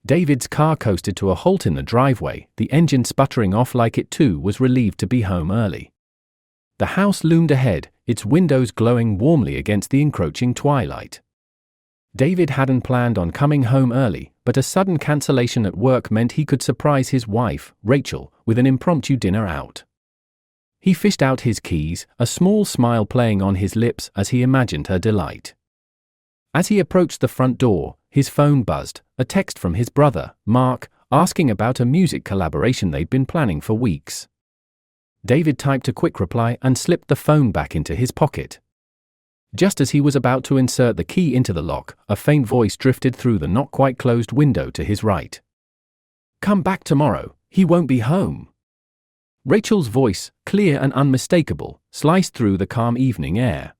David's car coasted to a halt in the driveway, the engine sputtering off like it too was relieved to be home early. The house loomed ahead, its windows glowing warmly against the encroaching twilight. David hadn't planned on coming home early, but a sudden cancellation at work meant he could surprise his wife, Rachel, with an impromptu dinner out. He fished out his keys, a small smile playing on his lips as he imagined her delight. As he approached the front door, his phone buzzed, a text from his brother, Mark, asking about a music collaboration they'd been planning for weeks. David typed a quick reply and slipped the phone back into his pocket. Just as he was about to insert the key into the lock, a faint voice drifted through the not-quite-closed window to his right. "Come back tomorrow, he won't be home." Rachel's voice, clear and unmistakable, sliced through the calm evening air.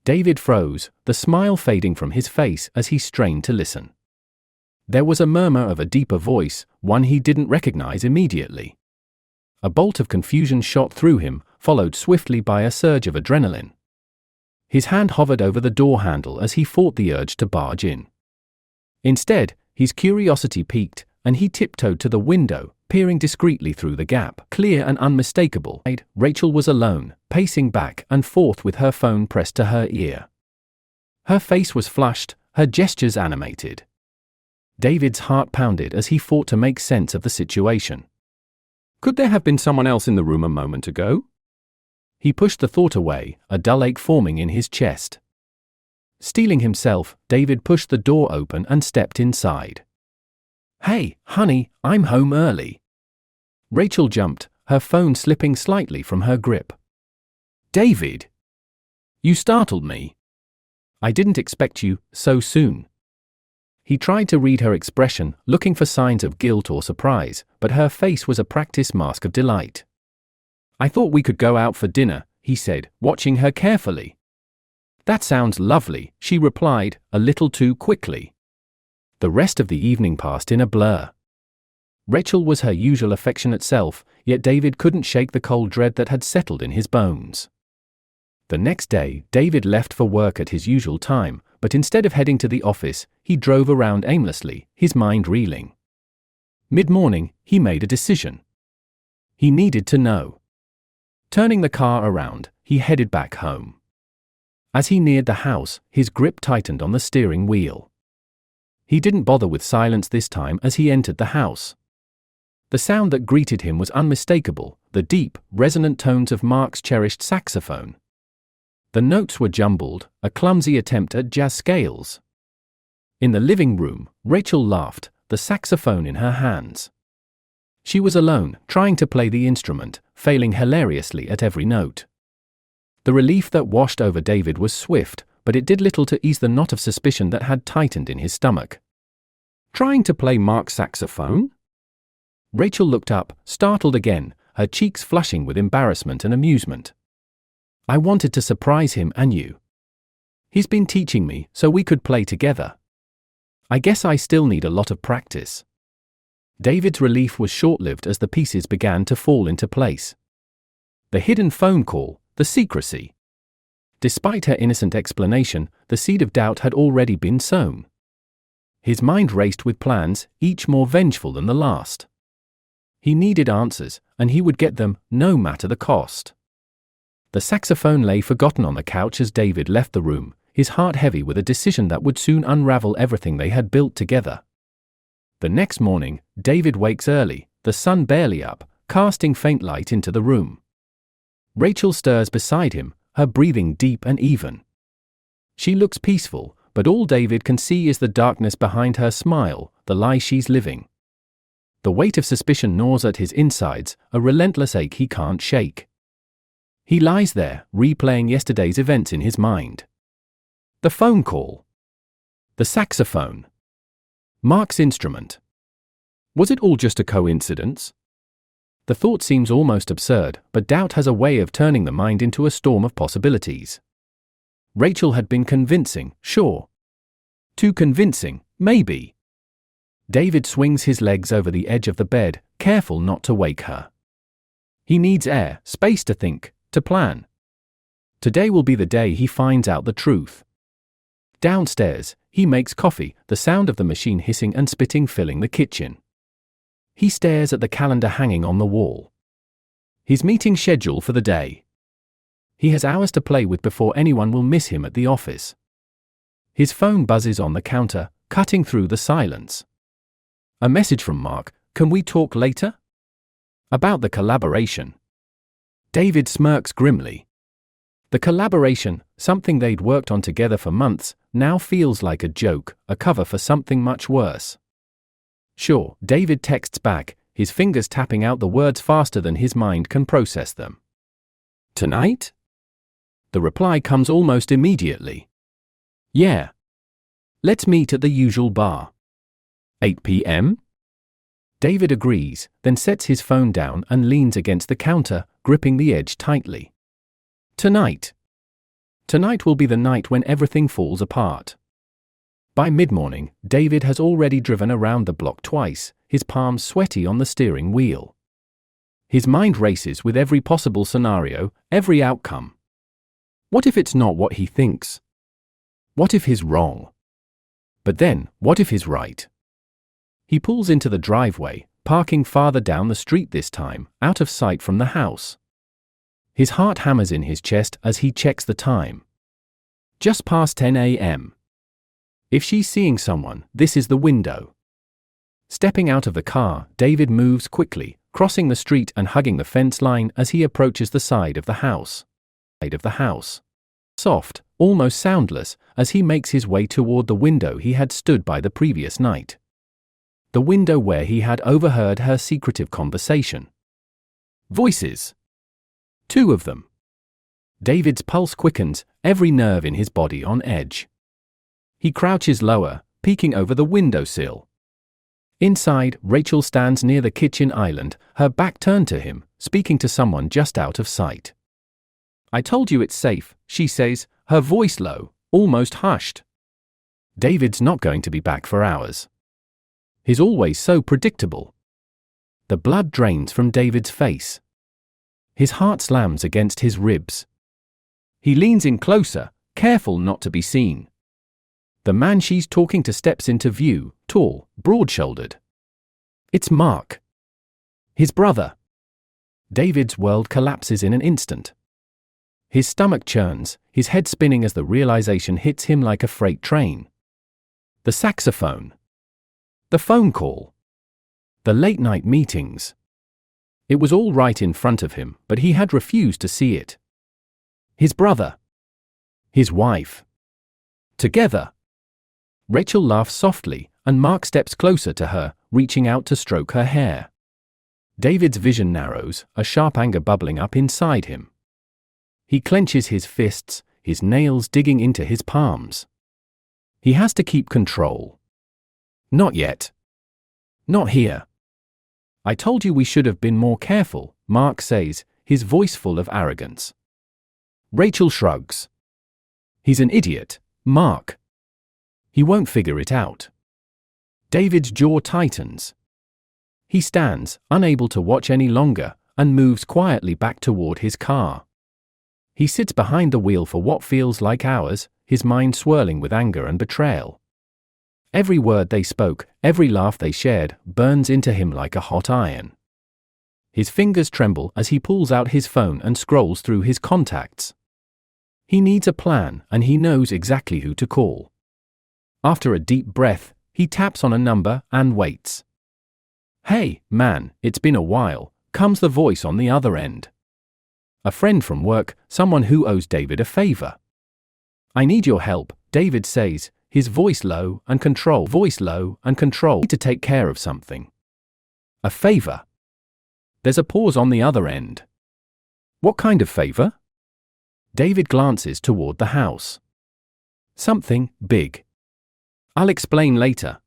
David froze, the smile fading from his face as he strained to listen. There was a murmur of a deeper voice, one he didn't recognize immediately. A bolt of confusion shot through him, followed swiftly by a surge of adrenaline. His hand hovered over the door handle as he fought the urge to barge in. Instead, his curiosity piqued, and he tiptoed to the window, peering discreetly through the gap. Clear and unmistakable, Rachel was alone, pacing back and forth with her phone pressed to her ear. Her face was flushed, her gestures animated. David's heart pounded as he fought to make sense of the situation. Could there have been someone else in the room a moment ago? He pushed the thought away, a dull ache forming in his chest. Steeling himself, David pushed the door open and stepped inside. "Hey, honey, I'm home early." Rachel jumped, her phone slipping slightly from her grip. "David! You startled me. I didn't expect you so soon." He tried to read her expression, looking for signs of guilt or surprise, but her face was a practiced mask of delight. "I thought we could go out for dinner," he said, watching her carefully. "That sounds lovely," she replied, a little too quickly. The rest of the evening passed in a blur. Rachel was her usual affectionate self, yet David couldn't shake the cold dread that had settled in his bones. The next day, David left for work at his usual time, but instead of heading to the office, he drove around aimlessly, his mind reeling. Mid-morning, he made a decision. He needed to know. Turning the car around, he headed back home. As he neared the house, his grip tightened on the steering wheel. He didn't bother with silence this time as he entered the house. The sound that greeted him was unmistakable, the deep, resonant tones of Mark's cherished saxophone. The notes were jumbled, a clumsy attempt at jazz scales. In the living room, Rachel laughed, the saxophone in her hands. She was alone, trying to play the instrument, failing hilariously at every note. The relief that washed over David was swift, but it did little to ease the knot of suspicion that had tightened in his stomach. "Trying to play Mark's saxophone?" Rachel looked up, startled again, her cheeks flushing with embarrassment and amusement. "I wanted to surprise him and you. He's been teaching me so we could play together. I guess I still need a lot of practice." David's relief was short-lived as the pieces began to fall into place. The hidden phone call, the secrecy. Despite her innocent explanation, the seed of doubt had already been sown. His mind raced with plans, each more vengeful than the last. He needed answers, and he would get them, no matter the cost. The saxophone lay forgotten on the couch as David left the room, his heart heavy with a decision that would soon unravel everything they had built together. The next morning, David wakes early, the sun barely up, casting faint light into the room. Rachel stirs beside him, her breathing deep and even. She looks peaceful, but all David can see is the darkness behind her smile, the lie she's living. The weight of suspicion gnaws at his insides, a relentless ache he can't shake. He lies there, replaying yesterday's events in his mind. The phone call. The saxophone. Mark's instrument. Was it all just a coincidence? The thought seems almost absurd, but doubt has a way of turning the mind into a storm of possibilities. Rachel had been convincing, sure. Too convincing, maybe. David swings his legs over the edge of the bed, careful not to wake her. He needs air, space to think, to plan. Today will be the day he finds out the truth. Downstairs, he makes coffee, the sound of the machine hissing and spitting filling the kitchen. He stares at the calendar hanging on the wall. His meeting schedule for the day. He has hours to play with before anyone will miss him at the office. His phone buzzes on the counter, cutting through the silence. A message from Mark, "Can we talk later?" About the collaboration. David smirks grimly. The collaboration, something they'd worked on together for months, now feels like a joke, a cover for something much worse. Sure, David texts back, his fingers tapping out the words faster than his mind can process them. "Tonight?" The reply comes almost immediately. "Yeah. Let's meet at the usual bar. 8 p.m.? David agrees, then sets his phone down and leans against the counter, gripping the edge tightly. Tonight. Tonight will be the night when everything falls apart. By mid-morning, David has already driven around the block twice, his palms sweaty on the steering wheel. His mind races with every possible scenario, every outcome. What if it's not what he thinks? What if he's wrong? But then, what if he's right? He pulls into the driveway, parking farther down the street this time, out of sight from the house. His heart hammers in his chest as he checks the time. Just past 10 a.m. If she's seeing someone, this is the window. Stepping out of the car, David moves quickly, crossing the street and hugging the fence line as he approaches the side of the house. Soft, almost soundless, as he makes his way toward the window he had stood by the previous night. The window where he had overheard her secretive conversation. Voices. 2 of them. David's pulse quickens, every nerve in his body on edge. He crouches lower, peeking over the windowsill. Inside, Rachel stands near the kitchen island, her back turned to him, speaking to someone just out of sight. "I told you it's safe," she says, her voice low, almost hushed. David's not going to be back for hours. He's always so predictable. The blood drains from David's face. His heart slams against his ribs. He leans in closer, careful not to be seen. The man she's talking to steps into view, tall, broad-shouldered. It's Mark. His brother. David's world collapses in an instant. His stomach churns, his head spinning as the realization hits him like a freight train. The saxophone. The phone call. The late-night meetings. It was all right in front of him, but he had refused to see it. His brother. His wife. Together. Rachel laughs softly, and Mark steps closer to her, reaching out to stroke her hair. David's vision narrows, a sharp anger bubbling up inside him. He clenches his fists, his nails digging into his palms. He has to keep control. Not yet. Not here. "I told you we should have been more careful," Mark says, his voice full of arrogance. Rachel shrugs. He's an idiot, Mark. He won't figure it out. David's jaw tightens. He stands, unable to watch any longer, and moves quietly back toward his car. He sits behind the wheel for what feels like hours, his mind swirling with anger and betrayal. Every word they spoke, every laugh they shared, burns into him like a hot iron. His fingers tremble as he pulls out his phone and scrolls through his contacts. He needs a plan, and he knows exactly who to call. After a deep breath, he taps on a number and waits. "Hey, man, it's been a while," comes the voice on the other end. A friend from work, someone who owes David a favor. "I need your help," David says, his voice low and control. Need to take care of something. A favor. There's a pause on the other end. What kind of favor? David glances toward the house. Something big. I'll explain later.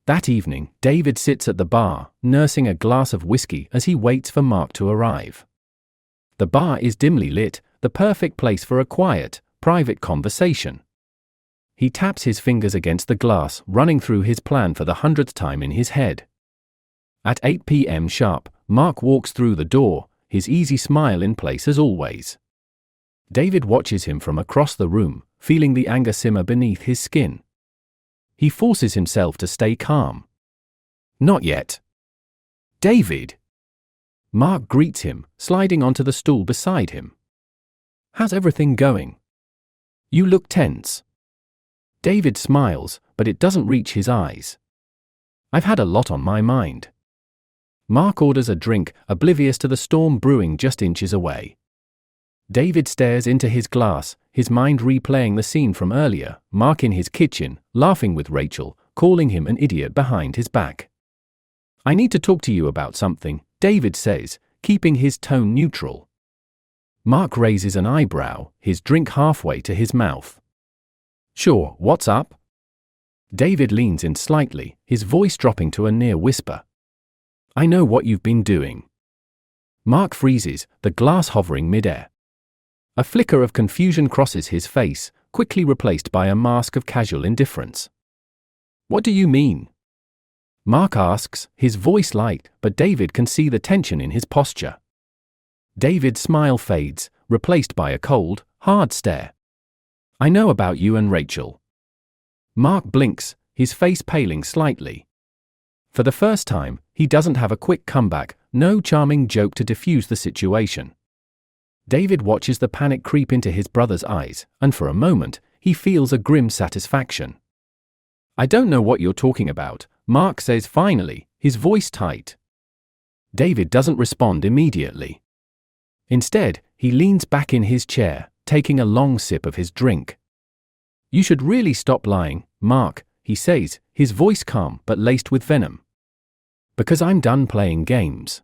That evening, David sits at the bar, nursing a glass of whiskey as he waits for Mark to arrive. The bar is dimly lit, the perfect place for a quiet, private conversation. He taps his fingers against the glass, running through his plan for the 100th time in his head. At 8 p.m. sharp, Mark walks through the door, his easy smile in place as always. David watches him from across the room, feeling the anger simmer beneath his skin. He forces himself to stay calm. Not yet. David. Mark greets him, sliding onto the stool beside him. How's everything going? You look tense. David smiles, but it doesn't reach his eyes. I've had a lot on my mind. Mark orders a drink, oblivious to the storm brewing just inches away. David stares into his glass, his mind replaying the scene from earlier, Mark in his kitchen, laughing with Rachel, calling him an idiot behind his back. I need to talk to you about something, David says, keeping his tone neutral. Mark raises an eyebrow, his drink halfway to his mouth. Sure, what's up? David leans in slightly, his voice dropping to a near whisper. I know what you've been doing. Mark freezes, the glass hovering midair. A flicker of confusion crosses his face, quickly replaced by a mask of casual indifference. What do you mean? Mark asks, his voice light, but David can see the tension in his posture. David's smile fades, replaced by a cold, hard stare. I know about you and Rachel. Mark blinks, his face paling slightly. For the first time, he doesn't have a quick comeback, no charming joke to diffuse the situation. David watches the panic creep into his brother's eyes, and for a moment, he feels a grim satisfaction. I don't know what you're talking about, Mark says finally, his voice tight. David doesn't respond immediately. Instead, he leans back in his chair, taking a long sip of his drink. You should really stop lying, Mark, he says, his voice calm but laced with venom. Because I'm done playing games.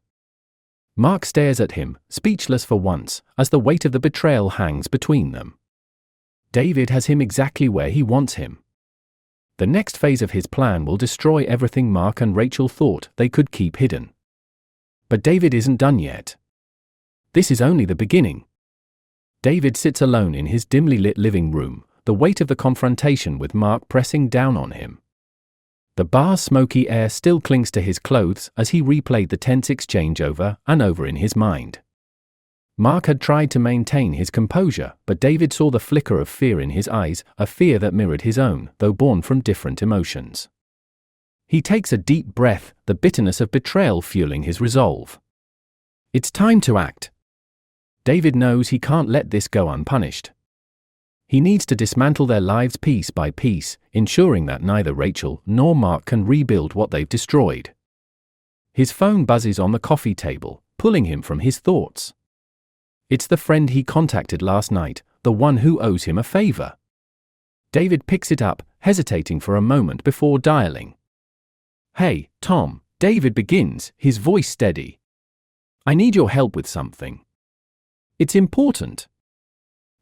Mark stares at him, speechless for once, as the weight of the betrayal hangs between them. David has him exactly where he wants him. The next phase of his plan will destroy everything Mark and Rachel thought they could keep hidden. But David isn't done yet. This is only the beginning. David sits alone in his dimly lit living room, the weight of the confrontation with Mark pressing down on him. The bar's smoky air still clings to his clothes as he replayed the tense exchange over and over in his mind. Mark had tried to maintain his composure, but David saw the flicker of fear in his eyes, a fear that mirrored his own, though born from different emotions. He takes a deep breath, the bitterness of betrayal fueling his resolve. It's time to act. David knows he can't let this go unpunished. He needs to dismantle their lives piece by piece, ensuring that neither Rachel nor Mark can rebuild what they've destroyed. His phone buzzes on the coffee table, pulling him from his thoughts. It's the friend he contacted last night, the one who owes him a favor. David picks it up, hesitating for a moment before dialing. Hey, Tom, David begins, his voice steady. I need your help with something. It's important.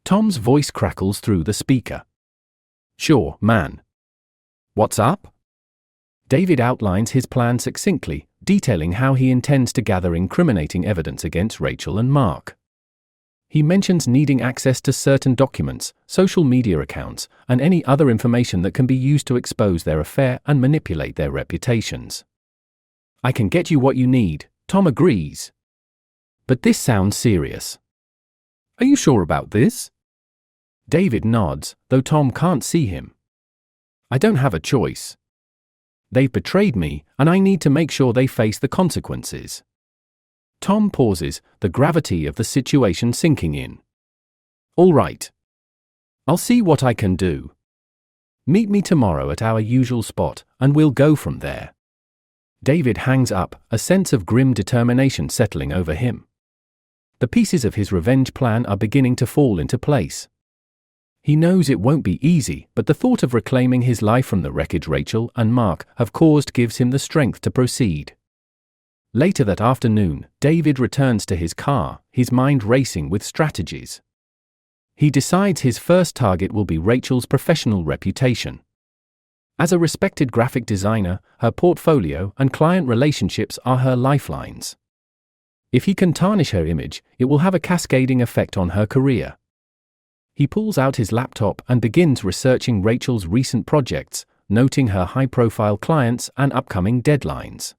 Tom's voice crackles through the speaker. Sure, man. What's up? David outlines his plan succinctly, detailing how he intends to gather incriminating evidence against Rachel and Mark. He mentions needing access to certain documents, social media accounts, and any other information that can be used to expose their affair and manipulate their reputations. I can get you what you need, Tom agrees. But this sounds serious. Are you sure about this? David nods, though Tom can't see him. I don't have a choice. They've betrayed me, and I need to make sure they face the consequences. Tom pauses, the gravity of the situation sinking in. All right. I'll see what I can do. Meet me tomorrow at our usual spot, and we'll go from there. David hangs up, a sense of grim determination settling over him. The pieces of his revenge plan are beginning to fall into place. He knows it won't be easy, but the thought of reclaiming his life from the wreckage Rachel and Mark have caused gives him the strength to proceed. Later that afternoon, David returns to his car, his mind racing with strategies. He decides his first target will be Rachel's professional reputation. As a respected graphic designer, her portfolio and client relationships are her lifelines. If he can tarnish her image, it will have a cascading effect on her career. He pulls out his laptop and begins researching Rachel's recent projects, noting her high-profile clients and upcoming deadlines.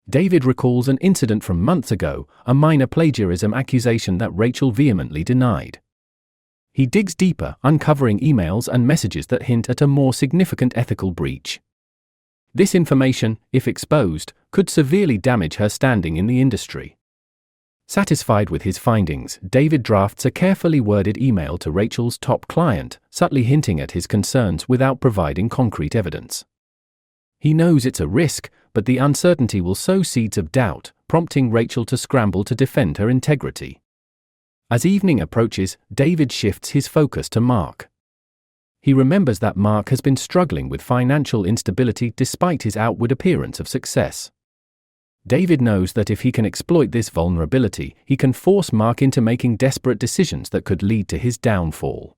David recalls an incident from months ago, a minor plagiarism accusation that Rachel vehemently denied. He digs deeper, uncovering emails and messages that hint at a more significant ethical breach. This information, if exposed, could severely damage her standing in the industry. Satisfied with his findings, David drafts a carefully worded email to Rachel's top client, subtly hinting at his concerns without providing concrete evidence. He knows it's a risk, but the uncertainty will sow seeds of doubt, prompting Rachel to scramble to defend her integrity. As evening approaches, David shifts his focus to Mark. He remembers that Mark has been struggling with financial instability despite his outward appearance of success. David knows that if he can exploit this vulnerability, he can force Mark into making desperate decisions that could lead to his downfall.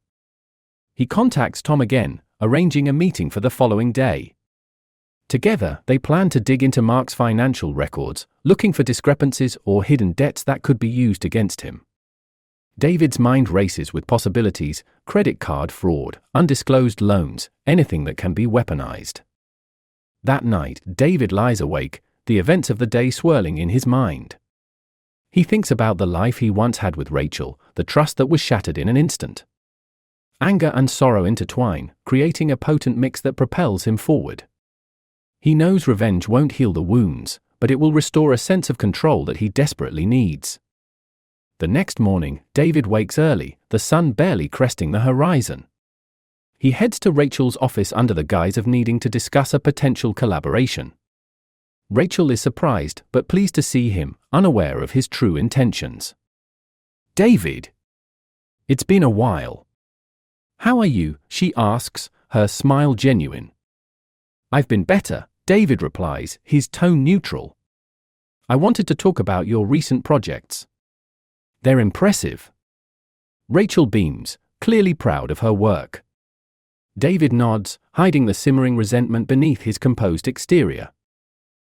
He contacts Tom again, arranging a meeting for the following day. Together, they plan to dig into Mark's financial records, looking for discrepancies or hidden debts that could be used against him. David's mind races with possibilities: credit card fraud, undisclosed loans, anything that can be weaponized. That night, David lies awake, the events of the day swirling in his mind. He thinks about the life he once had with Rachel, the trust that was shattered in an instant. Anger and sorrow intertwine, creating a potent mix that propels him forward. He knows revenge won't heal the wounds, but it will restore a sense of control that he desperately needs. The next morning, David wakes early, the sun barely cresting the horizon. He heads to Rachel's office under the guise of needing to discuss a potential collaboration. Rachel is surprised, but pleased to see him, unaware of his true intentions. "David! It's been a while. How are you?" she asks, her smile genuine. "I've been better," David replies, his tone neutral. "I wanted to talk about your recent projects. They're impressive." Rachel beams, clearly proud of her work. David nods, hiding the simmering resentment beneath his composed exterior.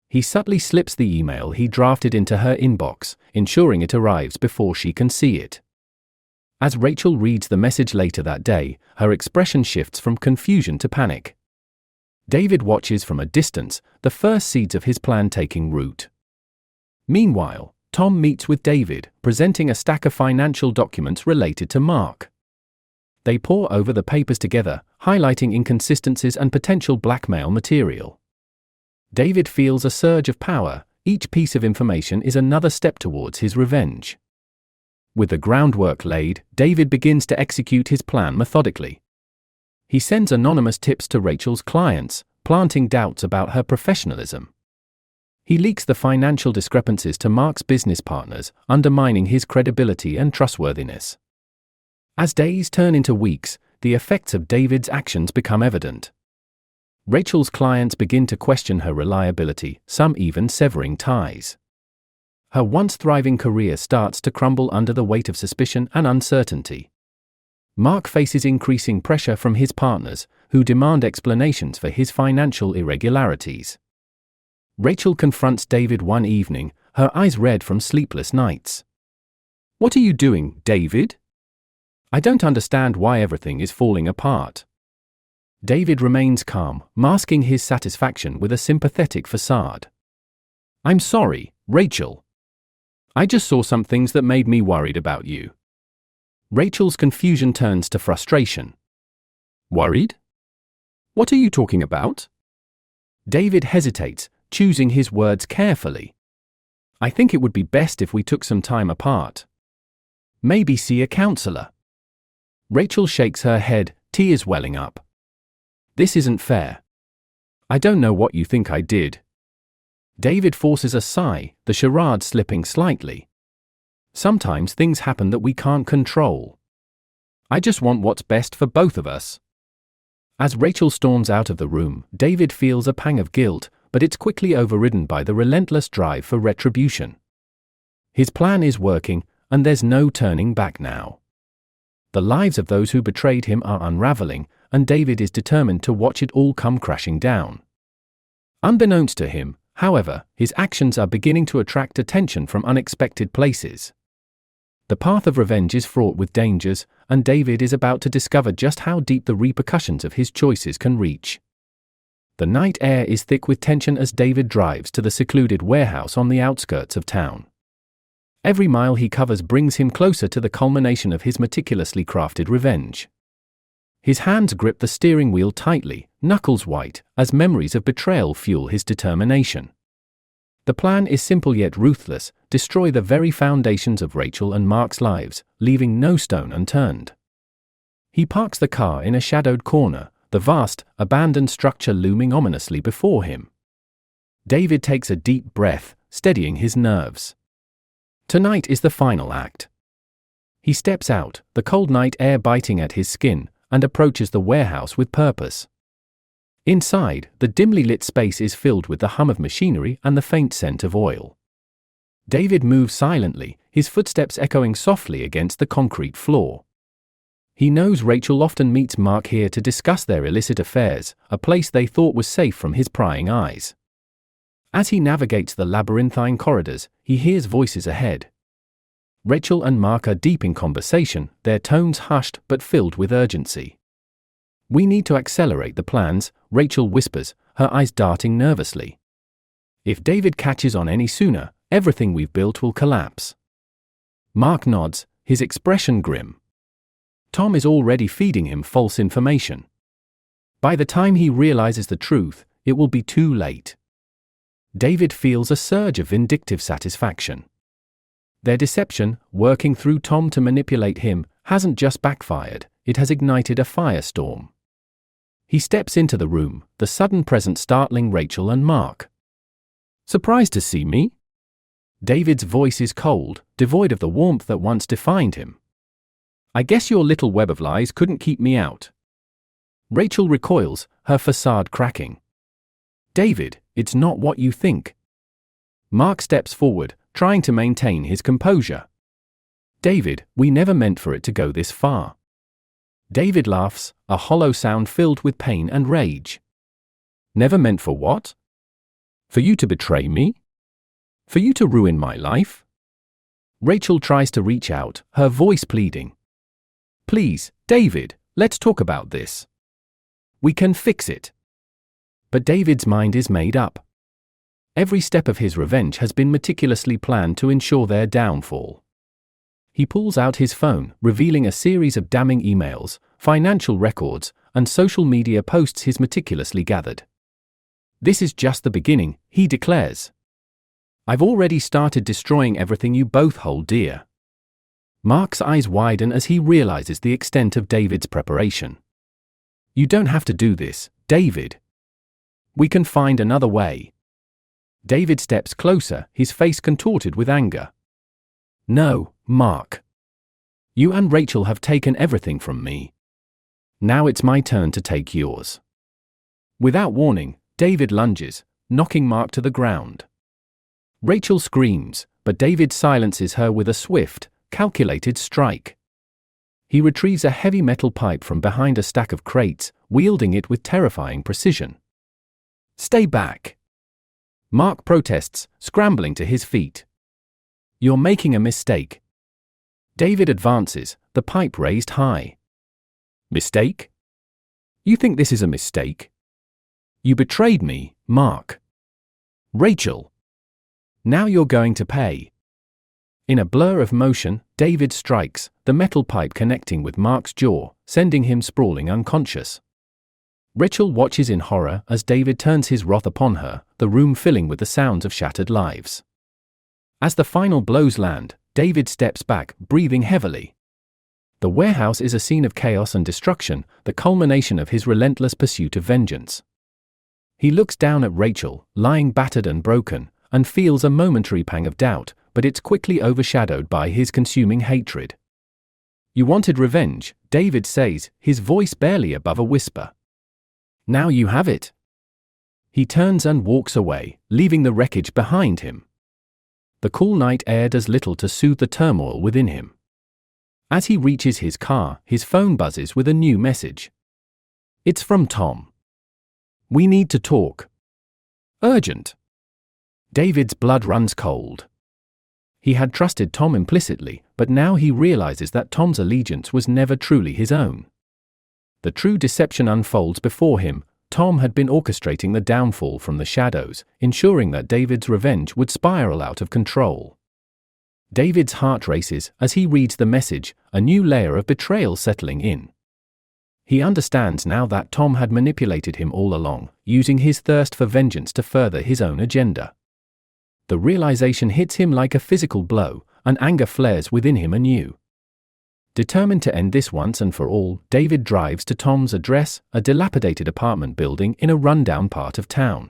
He subtly slips the email he drafted into her inbox, ensuring it arrives before she can see it. As Rachel reads the message later that day, her expression shifts from confusion to panic. David watches from a distance, the first seeds of his plan taking root. Meanwhile, Tom meets with David, presenting a stack of financial documents related to Mark. They pore over the papers together, highlighting inconsistencies and potential blackmail material. David feels a surge of power. Each piece of information is another step towards his revenge. With the groundwork laid, David begins to execute his plan methodically. He sends anonymous tips to Rachel's clients, planting doubts about her professionalism. He leaks the financial discrepancies to Mark's business partners, undermining his credibility and trustworthiness. As days turn into weeks, the effects of David's actions become evident. Rachel's clients begin to question her reliability, some even severing ties. Her once thriving career starts to crumble under the weight of suspicion and uncertainty. Mark faces increasing pressure from his partners, who demand explanations for his financial irregularities. Rachel confronts David one evening, her eyes red from sleepless nights. "What are you doing, David? I don't understand why everything is falling apart." David remains calm, masking his satisfaction with a sympathetic facade. "I'm sorry, Rachel. I just saw some things that made me worried about you." Rachel's confusion turns to frustration. "Worried? What are you talking about?" David hesitates, choosing his words carefully. "I think it would be best if we took some time apart. Maybe see a counselor." Rachel shakes her head, tears welling up. "This isn't fair. I don't know what you think I did." David forces a sigh, the charade slipping slightly. "Sometimes things happen that we can't control. I just want what's best for both of us." As Rachel storms out of the room, David feels a pang of guilt, but it's quickly overridden by the relentless drive for retribution. His plan is working, and there's no turning back now. The lives of those who betrayed him are unraveling, and David is determined to watch it all come crashing down. Unbeknownst to him, however, his actions are beginning to attract attention from unexpected places. The path of revenge is fraught with dangers, and David is about to discover just how deep the repercussions of his choices can reach. The night air is thick with tension as David drives to the secluded warehouse on the outskirts of town. Every mile he covers brings him closer to the culmination of his meticulously crafted revenge. His hands grip the steering wheel tightly, knuckles white, as memories of betrayal fuel his determination. The plan is simple yet ruthless: destroy the very foundations of Rachel and Mark's lives, leaving no stone unturned. He parks the car in a shadowed corner, the vast, abandoned structure looming ominously before him. David takes a deep breath, steadying his nerves. Tonight is the final act. He steps out, the cold night air biting at his skin, and approaches the warehouse with purpose. Inside, the dimly lit space is filled with the hum of machinery and the faint scent of oil. David moves silently, his footsteps echoing softly against the concrete floor. He knows Rachel often meets Mark here to discuss their illicit affairs, a place they thought was safe from his prying eyes. As he navigates the labyrinthine corridors, he hears voices ahead. Rachel and Mark are deep in conversation, their tones hushed but filled with urgency. "We need to accelerate the plans," Rachel whispers, her eyes darting nervously. "If David catches on any sooner, everything we've built will collapse." Mark nods, his expression grim. Tom is already feeding him false information. By the time he realizes the truth, it will be too late. David feels a surge of vindictive satisfaction. Their deception, working through Tom to manipulate him, hasn't just backfired, it has ignited a firestorm. He steps into the room, the sudden presence startling Rachel and Mark. "Surprised to see me?" David's voice is cold, devoid of the warmth that once defined him. "I guess your little web of lies couldn't keep me out." Rachel recoils, her facade cracking. "David, it's not what you think." Mark steps forward, trying to maintain his composure. "David, we never meant for it to go this far." David laughs, a hollow sound filled with pain and rage. "Never meant for what? For you to betray me? For you to ruin my life?" Rachel tries to reach out, her voice pleading. "Please, David, let's talk about this. We can fix it." But David's mind is made up. Every step of his revenge has been meticulously planned to ensure their downfall. He pulls out his phone, revealing a series of damning emails, financial records, and social media posts he's meticulously gathered. "This is just the beginning," he declares. "I've already started destroying everything you both hold dear." Mark's eyes widen as he realizes the extent of David's preparation. "You don't have to do this, David. We can find another way." David steps closer, his face contorted with anger. "No, Mark. You and Rachel have taken everything from me. Now it's my turn to take yours." Without warning, David lunges, knocking Mark to the ground. Rachel screams, but David silences her with a swift, calculated strike. He retrieves a heavy metal pipe from behind a stack of crates, wielding it with terrifying precision. "Stay back!" Mark protests, scrambling to his feet. "You're making a mistake." David advances, the pipe raised high. "Mistake? You think this is a mistake? You betrayed me, Mark. Rachel. Now you're going to pay." In a blur of motion, David strikes, the metal pipe connecting with Mark's jaw, sending him sprawling unconscious. Rachel watches in horror as David turns his wrath upon her, the room filling with the sounds of shattered lives. As the final blows land, David steps back, breathing heavily. The warehouse is a scene of chaos and destruction, the culmination of his relentless pursuit of vengeance. He looks down at Rachel, lying battered and broken, and feels a momentary pang of doubt, but it's quickly overshadowed by his consuming hatred. "You wanted revenge," David says, his voice barely above a whisper. "Now you have it." He turns and walks away, leaving the wreckage behind him. The cool night air does little to soothe the turmoil within him. As he reaches his car, his phone buzzes with a new message. It's from Tom. "We need to talk. Urgent." David's blood runs cold. He had trusted Tom implicitly, but now he realizes that Tom's allegiance was never truly his own. The true deception unfolds before him. Tom had been orchestrating the downfall from the shadows, ensuring that David's revenge would spiral out of control. David's heart races as he reads the message, a new layer of betrayal settling in. He understands now that Tom had manipulated him all along, using his thirst for vengeance to further his own agenda. The realization hits him like a physical blow, and anger flares within him anew. Determined to end this once and for all, David drives to Tom's address, a dilapidated apartment building in a rundown part of town.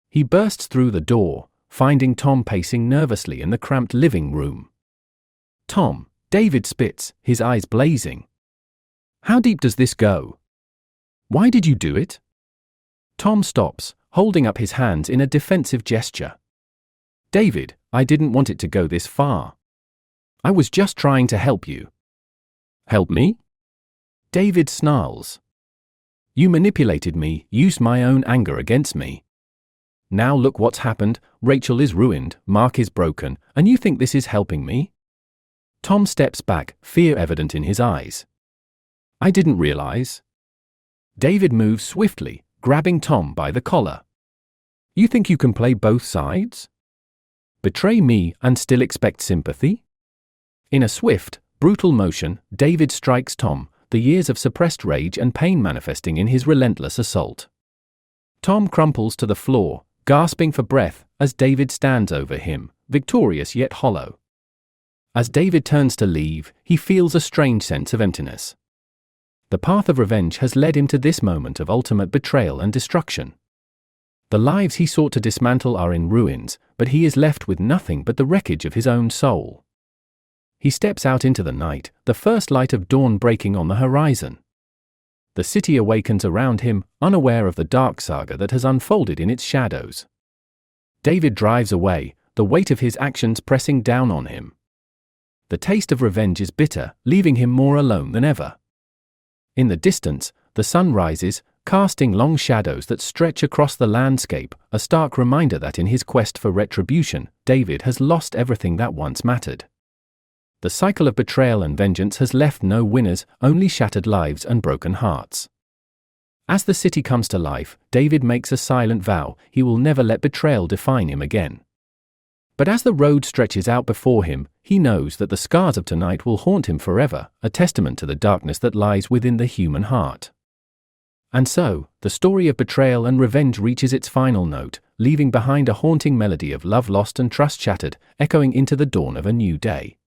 He bursts through the door, finding Tom pacing nervously in the cramped living room. "Tom," David spits, his eyes blazing. "How deep does this go? Why did you do it?" Tom stops, holding up his hands in a defensive gesture. "David, I didn't want it to go this far. I was just trying to help you." "Help me?" David snarls. "You manipulated me, used my own anger against me. Now look what's happened, Rachel is ruined, Mark is broken, and you think this is helping me?" Tom steps back, fear evident in his eyes. "I didn't realize." David moves swiftly, grabbing Tom by the collar. "You think you can play both sides? Betray me and still expect sympathy?" In a swift, brutal motion, David strikes Tom, the years of suppressed rage and pain manifesting in his relentless assault. Tom crumples to the floor, gasping for breath, as David stands over him, victorious yet hollow. As David turns to leave, he feels a strange sense of emptiness. The path of revenge has led him to this moment of ultimate betrayal and destruction. The lives he sought to dismantle are in ruins, but he is left with nothing but the wreckage of his own soul. He steps out into the night, the first light of dawn breaking on the horizon. The city awakens around him, unaware of the dark saga that has unfolded in its shadows. David drives away, the weight of his actions pressing down on him. The taste of revenge is bitter, leaving him more alone than ever. In the distance, the sun rises, casting long shadows that stretch across the landscape, a stark reminder that in his quest for retribution, David has lost everything that once mattered. The cycle of betrayal and vengeance has left no winners, only shattered lives and broken hearts. As the city comes to life, David makes a silent vow he will never let betrayal define him again. But as the road stretches out before him, he knows that the scars of tonight will haunt him forever, a testament to the darkness that lies within the human heart. And so, the story of betrayal and revenge reaches its final note, leaving behind a haunting melody of love lost and trust shattered, echoing into the dawn of a new day.